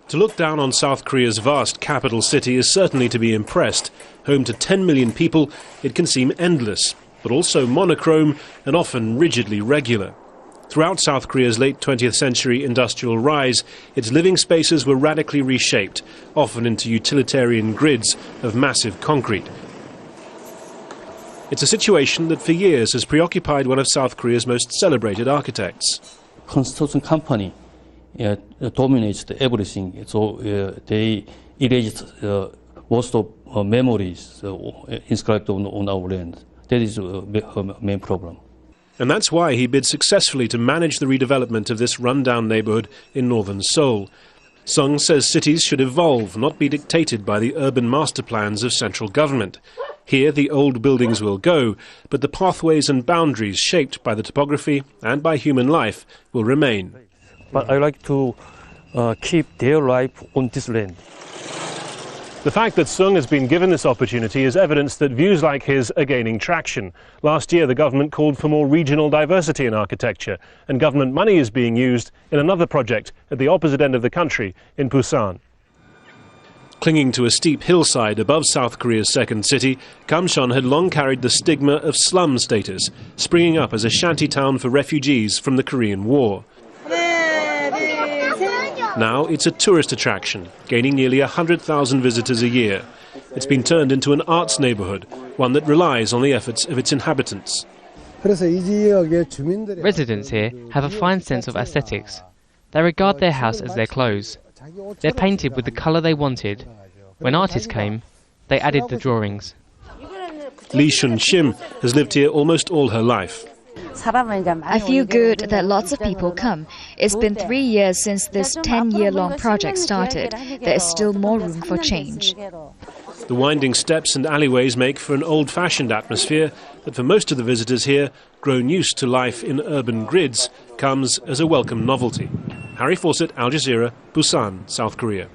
To look down on South Korea's vast capital city is certainly to be impressed. Home to 10 million people, it can seem endless, but also monochrome and often rigidly regular. Throughout South Korea's late 20th century industrial rise, its living spaces were radically reshaped, often into utilitarian grids of massive concrete. It's a situation that for years has preoccupied one of South Korea's most celebrated architects. Construction company dominates everything, so they erased most of memories inscribed on our land. That is the main problem. And that's why he bid successfully to manage the redevelopment of this rundown neighborhood in northern Seoul. Sung says cities should evolve, not be dictated by the urban master plans of central government. Here the old buildings will go, but the pathways and boundaries shaped by the topography and by human life will remain. But I like to keep their life on this land. The fact that Sung has been given this opportunity is evidence that views like his are gaining traction. Last year the government called for more regional diversity in architecture, and government money is being used in another project at the opposite end of the country, in Busan. Clinging to a steep hillside above South Korea's second city, Kamcheon had long carried the stigma of slum status, springing up as a shanty town for refugees from the Korean War. Now it's a tourist attraction, gaining nearly 100,000 visitors a year. It's been turned into an arts neighborhood, one that relies on the efforts of its inhabitants. Residents here have a fine sense of aesthetics. They regard their house as their clothes. They're painted with the colour they wanted. When artists came, they added the drawings. Lee Shun-shim has lived here almost all her life. I feel good that lots of people come. It's been 3 years since this 10-year-long project started. There is still more room for change. The winding steps and alleyways make for an old-fashioned atmosphere that for most of the visitors here, grown used to life in urban grids, comes as a welcome novelty. Harry Fawcett, Al Jazeera, Busan, South Korea.